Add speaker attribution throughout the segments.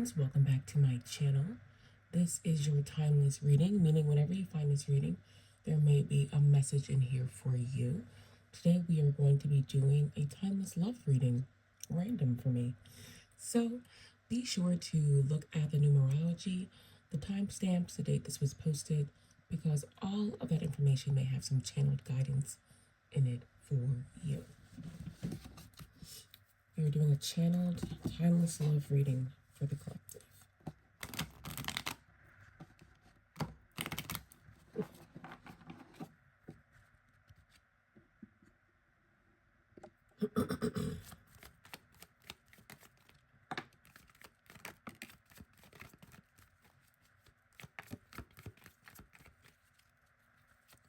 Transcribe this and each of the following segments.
Speaker 1: Greetings, welcome back to my channel. This is your timeless reading, meaning whenever you find this reading, there may be a message in here for you. Today we are going to be doing a timeless love reading, random for me. So be sure to look at the numerology, the timestamps, the date this was posted, because all of that information may have some channeled guidance in it for you. We are doing a channeled, timeless love reading for the collective.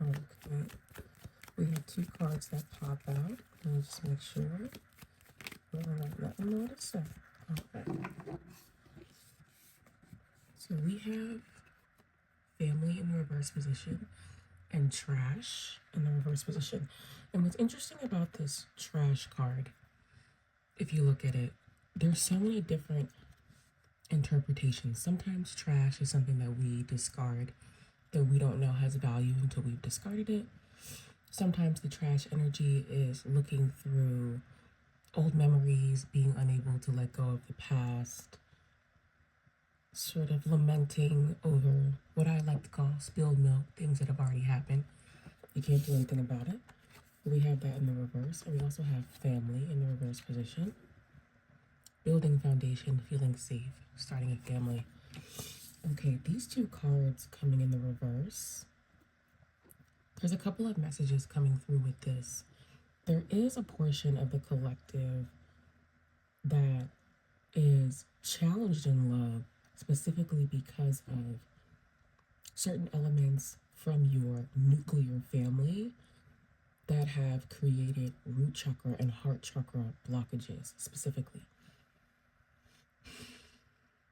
Speaker 1: Okay, we have two cards that pop out. Let me just make sure. Let me know what it says. Okay. So we have family in the reverse position and trash in the reverse position. And what's interesting about this trash card, if you look at it, there's so many different interpretations. Sometimes trash is something that we discard that we don't know has value until we've discarded it. Sometimes the trash energy is looking through old memories, being unable to let go of the past, sort of lamenting over what I like to call spilled milk, things that have already happened. You can't do anything about it. We have that in the reverse, and we also have family in the reverse position. Building foundation, feeling safe, starting a family. Okay, these two cards coming in the reverse. There's a couple of messages coming through with this. There is a portion of the collective that is challenged in love, specifically because of certain elements from your nuclear family that have created root chakra and heart chakra blockages specifically.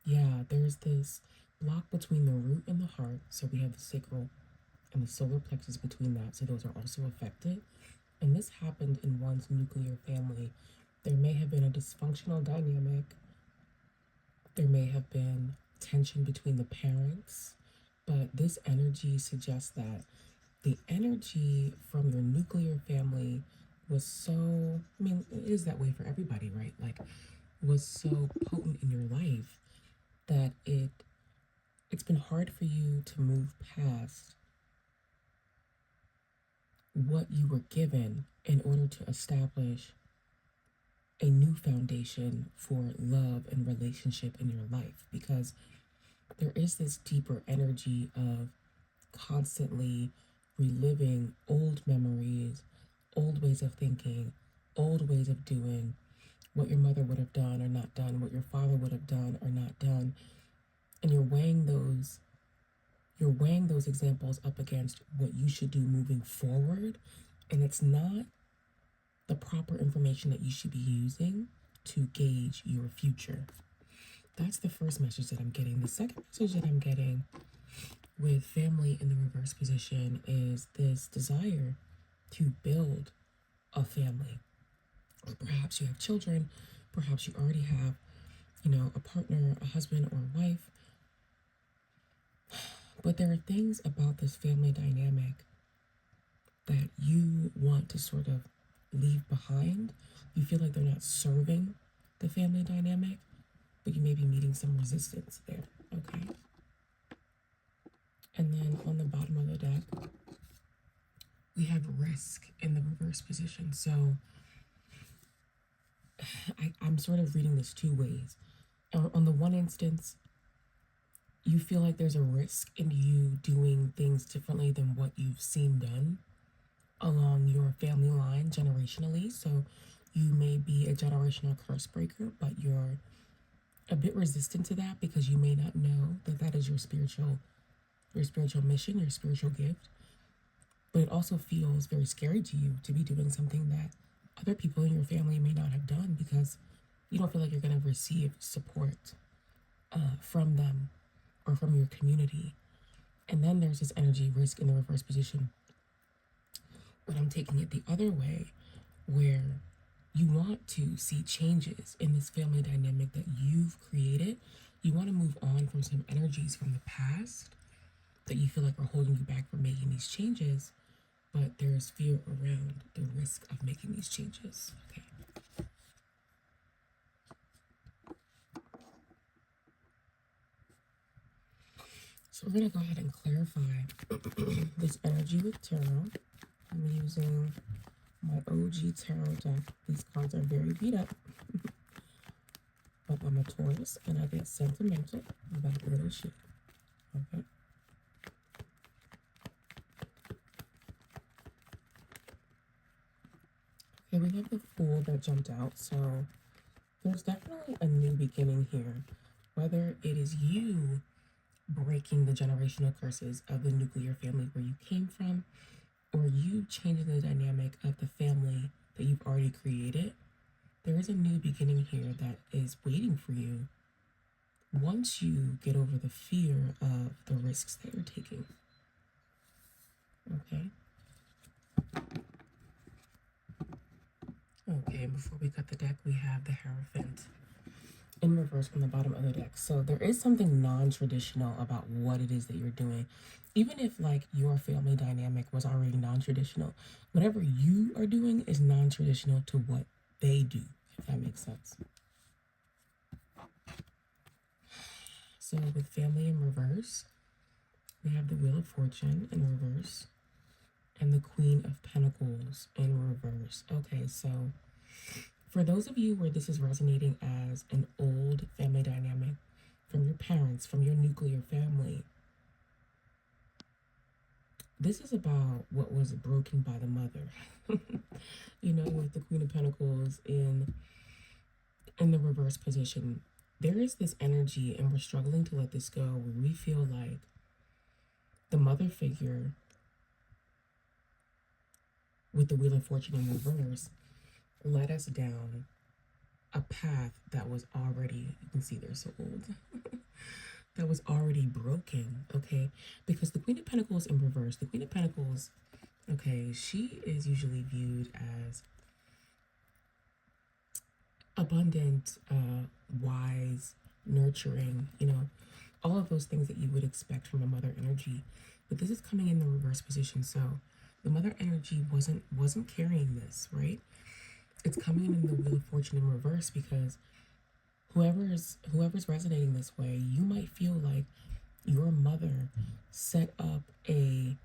Speaker 1: Yeah, there's this block between the root and the heart. So we have the sacral and the solar plexus between that. So those are also affected. And this happened in one's nuclear family. There may have been a dysfunctional dynamic. There may have been tension between the parents. But this energy suggests that the energy from your nuclear family was so, it is that way for everybody, right? Like, was so potent in your life that it's been hard for you to move past what you were given in order to establish a new foundation for love and relationship in your life, because there is this deeper energy of constantly reliving old memories, old ways of thinking, old ways of doing, what your mother would have done or not done, what your father would have done or not done. And you're weighing those examples up against what you should do moving forward. And it's not the proper information that you should be using to gauge your future. That's the first message that I'm getting. The second message that I'm getting with family in the reverse position is this desire to build a family. Or perhaps you have children, perhaps you already have, a partner, a husband or a wife. But there are things about this family dynamic that you want to sort of leave behind. You feel like they're not serving the family dynamic, but you may be meeting some resistance there, okay? And then on the bottom of the deck, we have risk in the reverse position. So I'm sort of reading this two ways. On the one instance, you feel like there's a risk in you doing things differently than what you've seen done along your family line generationally. So you may be a generational curse breaker, but you're a bit resistant to that because you may not know that that is your spiritual mission, your spiritual gift. But it also feels very scary to you to be doing something that other people in your family may not have done because you don't feel like you're going to receive support from them or from your community. And then there's this energy risk in the reverse position. But I'm taking it the other way, where you want to see changes in this family dynamic that you've created. You want to move on from some energies from the past that you feel like are holding you back from making these changes, but there's fear around the risk of making these changes. Okay. So we're going to go ahead and clarify this energy with tarot. I'm using my OG tarot deck. These cards are very beat up, but I'm a Taurus and I get sentimental about little shit. Okay. Okay, we have the Fool that jumped out, so there's definitely a new beginning here. Whether it is you breaking the generational curses of the nuclear family where you came from, or you changing the dynamic of the family that you've already created, there is a new beginning here that is waiting for you once you get over the fear of the risks that you're taking. Okay? Okay, before we cut the deck, we have the Hierophant in reverse from the bottom of the deck. So there is something non-traditional about what it is that you're doing. Even if like your family dynamic was already non-traditional, whatever you are doing is non-traditional to what they do, if that makes sense. So with family in reverse, we have the Wheel of Fortune in reverse and the Queen of Pentacles in reverse. Okay, so for those of you where this is resonating as an old family dynamic from your parents, from your nuclear family, this is about what was broken by the mother. You know, with the Queen of Pentacles in the reverse position, there is this energy and we're struggling to let this go where we feel like the mother figure with the Wheel of Fortune in reverse led us down a path that was already, you can see they're so old, that was already broken, okay? Because the Queen of Pentacles in reverse, the Queen of Pentacles, okay, she is usually viewed as abundant, wise, nurturing, you know, all of those things that you would expect from a mother energy. But this is coming in the reverse position, so the mother energy wasn't carrying this, right? It's coming in the Wheel of Fortune in reverse because whoever's resonating this way, you might feel like your mother set up a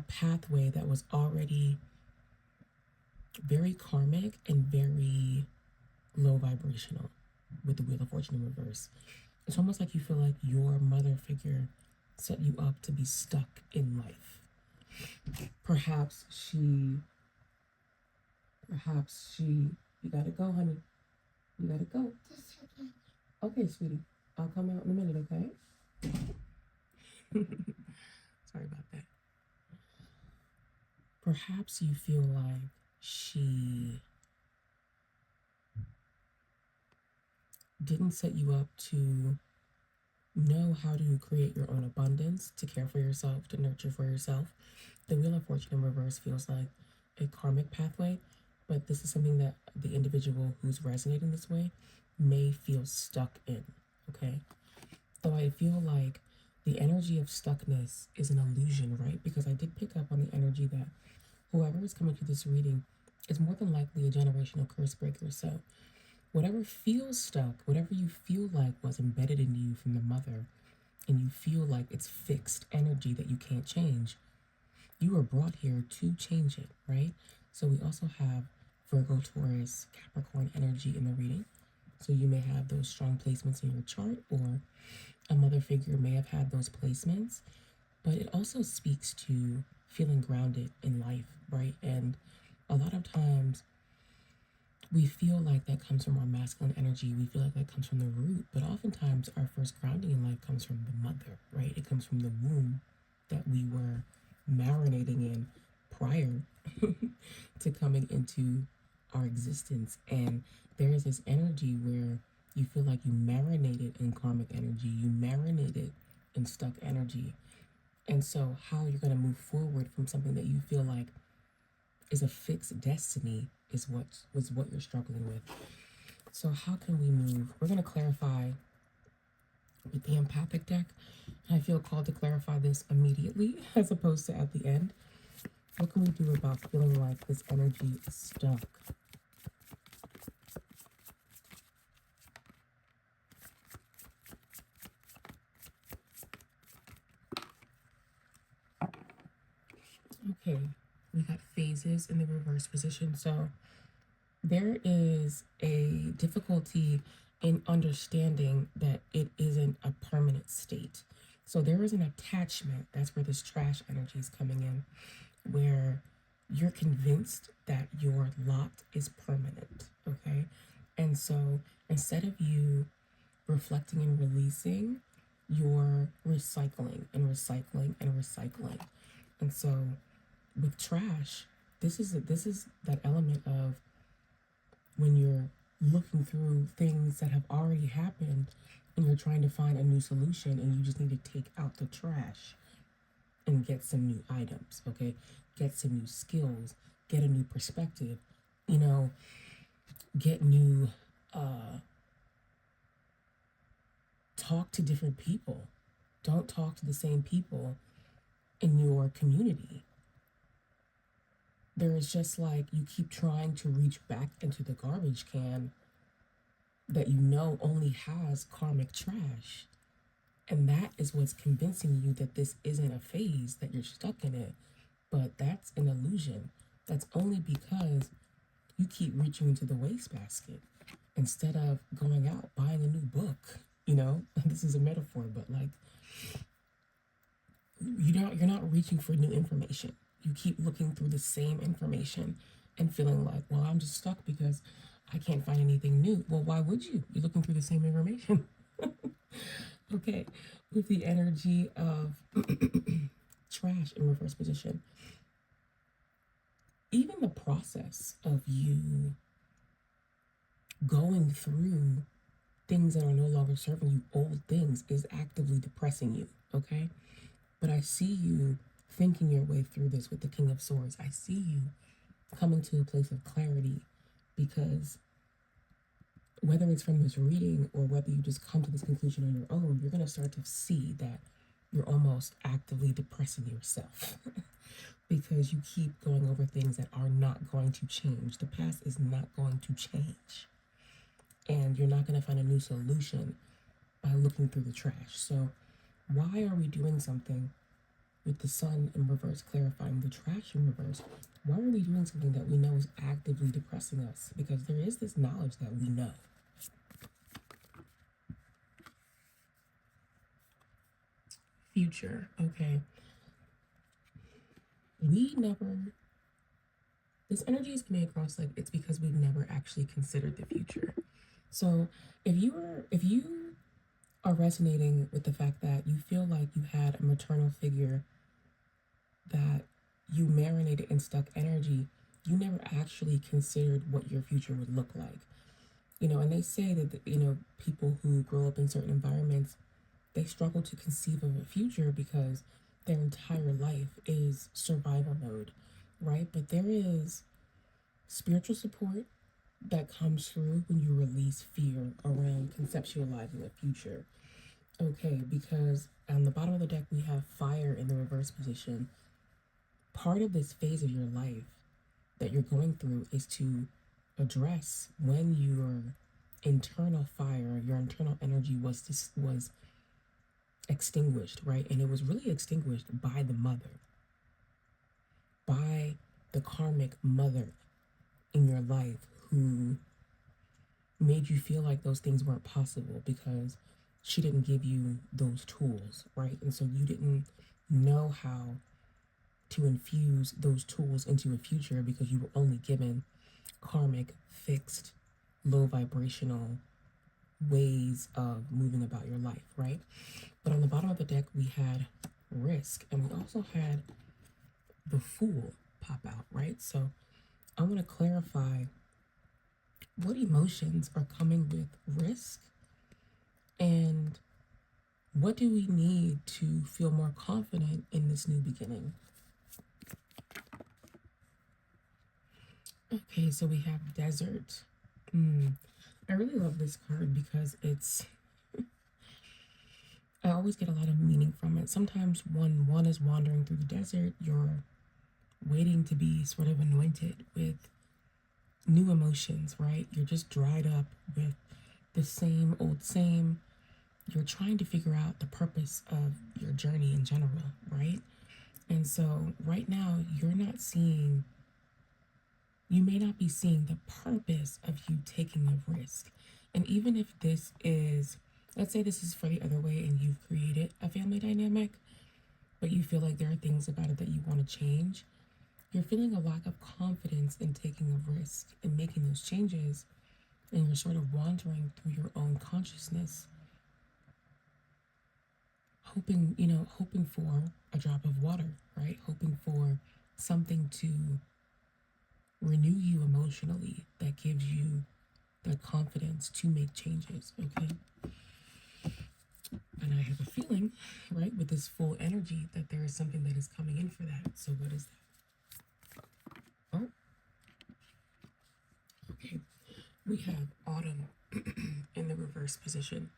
Speaker 1: pathway that was already very karmic and very low vibrational with the Wheel of Fortune in reverse. It's almost like you feel like your mother figure set you up to be stuck in life. Perhaps she, you gotta go, honey. You gotta go. Okay, sweetie. I'll come out in a minute, okay? Sorry about that. Perhaps you feel like she didn't set you up to know how to create your own abundance, to care for yourself, to nurture for yourself. The Wheel of Fortune in reverse feels like a karmic pathway, but this is something that the individual who's resonating this way may feel stuck in, okay? So I feel like the energy of stuckness is an illusion, right? Because I did pick up on the energy that whoever is coming to this reading is more than likely a generational curse breaker. So whatever feels stuck, whatever you feel like was embedded in you from the mother, and you feel like it's fixed energy that you can't change, you were brought here to change it, right? So we also have Virgo, Taurus, Capricorn energy in the reading. So you may have those strong placements in your chart, or a mother figure may have had those placements, but it also speaks to feeling grounded in life, right? And a lot of times we feel like that comes from our masculine energy. We feel like that comes from the root, but oftentimes our first grounding in life comes from the mother, right? It comes from the womb that we were marinating in prior to coming into our existence. And there is this energy where you feel like you marinated in karmic energy, you marinated in stuck energy. And so how you're going to move forward from something that you feel like is a fixed destiny is what you're struggling with. So how can we move? We're going to clarify with the empathic deck. I feel called to clarify this immediately as opposed to at the end. What can we do about feeling like this energy is stuck? Okay, we got phases in the reverse position. So there is a difficulty in understanding that it isn't a permanent state. So there is an attachment. That's where this trash energy is coming in, where you're convinced that your lot is permanent. Okay. And so instead of you reflecting and releasing, you're recycling and recycling and recycling. And so with trash, this is that element of when you're looking through things that have already happened and you're trying to find a new solution and you just need to take out the trash and get some new items, okay? Get some new skills, get a new perspective, you know, get new talk to different people. Don't talk to the same people in your community. There is just like you keep trying to reach back into the garbage can that you know only has karmic trash. And that is what's convincing you that this isn't a phase, that you're stuck in it. But that's an illusion. That's only because you keep reaching into the wastebasket instead of going out, buying a new book. You know, this is a metaphor, but like you're not reaching for new information. You keep looking through the same information and feeling like, well, I'm just stuck because I can't find anything new. Well, why would you? You're looking through the same information. Okay, with the energy of trash in reverse position, even the process of you going through things that are no longer serving you, old things, is actively depressing you, okay? But I see you thinking your way through this with the King of Swords. I see you coming to a place of clarity because whether it's from this reading or whether you just come to this conclusion on your own, you're going to start to see that you're almost actively depressing yourself because you keep going over things that are not going to change. The past is not going to change. And you're not going to find a new solution by looking through the trash. So why are we doing something with the sun in reverse, clarifying the trash in reverse? Why are we doing something that we know is actively depressing us? Because there is this knowledge that we know. Future, okay. This energy is coming across like it's because we've never actually considered the future. So if you are resonating with the fact that you feel like you had a maternal figure that you marinated in stuck energy, you never actually considered what your future would look like. And they say that, people who grow up in certain environments, they struggle to conceive of a future because their entire life is survival mode, right? But there is spiritual support that comes through when you release fear around conceptualizing a future. Okay, because on the bottom of the deck, we have fire in the reverse position. Part of this phase of your life that you're going through is to address when your internal fire, your internal energy was extinguished, right? And it was really extinguished by the mother, by the karmic mother in your life who made you feel like those things weren't possible because she didn't give you those tools, right? And so you didn't know how to infuse those tools into a future because you were only given karmic, fixed, low vibrational ways of moving about your life, right? But on the bottom of the deck, we had risk, and we also had the Fool pop out, right? So I want to clarify what emotions are coming with risk and what do we need to feel more confident in this new beginning. Okay, so we have desert. I really love this card because always get a lot of meaning from it. Sometimes when one is wandering through the desert, you're waiting to be sort of anointed with new emotions, right? You're just dried up with the same old same. You're trying to figure out the purpose of your journey in general, right? And so right now, you may not be seeing the purpose of you taking a risk. And even if this is, let's say this is for the other way and you've created a family dynamic, but you feel like there are things about it that you want to change, you're feeling a lack of confidence in taking a risk and making those changes, and you're sort of wandering through your own consciousness, hoping for a drop of water, right? Hoping for something to renew you emotionally that gives you the confidence to make changes, okay? And I have a feeling, right, with this full energy that there is something that is coming in for that. So what is that? Oh, okay. We have autumn in the reverse position.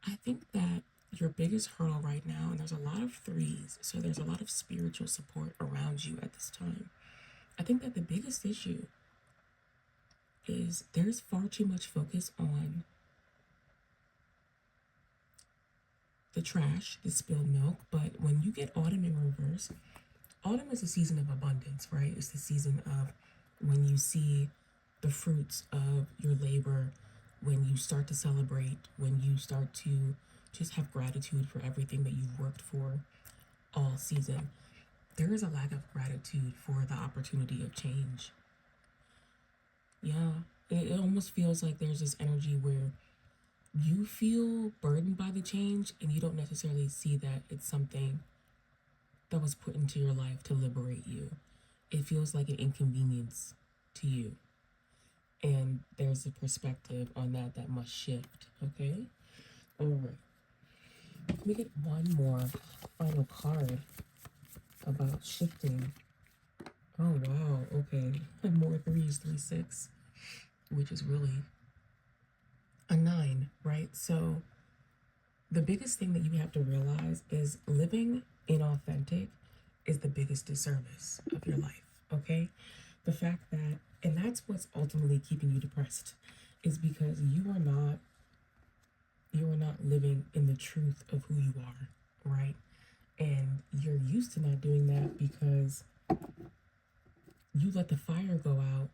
Speaker 1: I think that your biggest hurdle right now, and there's a lot of threes, so there's a lot of spiritual support around you at this time. I think that the biggest issue is there's far too much focus on the trash, the spilled milk, but when you get autumn in reverse, autumn is a season of abundance, right? It's the season of when you see the fruits of your labor, when you start to celebrate, when you start to just have gratitude for everything that you've worked for all season. There is a lack of gratitude for the opportunity of change. Yeah, it almost feels like there's this energy where you feel burdened by the change and you don't necessarily see that it's something that was put into your life to liberate you. It feels like an inconvenience to you. And there's a perspective on that must shift, okay? All right. Let me get one more final card about shifting. Oh, wow, okay. More threes, 3, 6, which is really a 9, right? So the biggest thing that you have to realize is living inauthentic is the biggest disservice of your life, okay? The fact that, and that's what's ultimately keeping you depressed, is because you are not living in the truth of who you are, right? And you're used to not doing that because you let the fire go out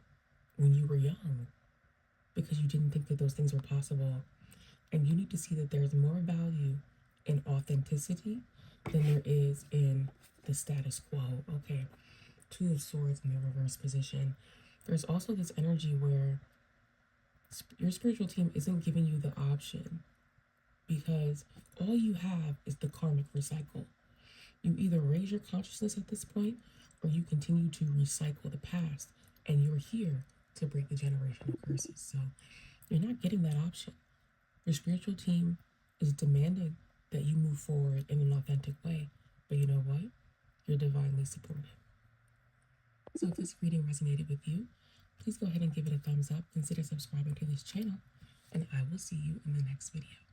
Speaker 1: when you were young, because you didn't think that those things were possible. And you need to see that there's more value in authenticity than there is in the status quo. Okay, 2 of Swords in the reverse position. There's also this energy where your spiritual team isn't giving you the option, because all you have is the karmic recycle. You either raise your consciousness at this point or you continue to recycle the past, and you're here to break the generational curses. So you're not getting that option. Your spiritual team is demanding that you move forward in an authentic way. But you know what? You're divinely supported. So if this reading resonated with you, please go ahead and give it a thumbs up. Consider subscribing to this channel, and I will see you in the next video.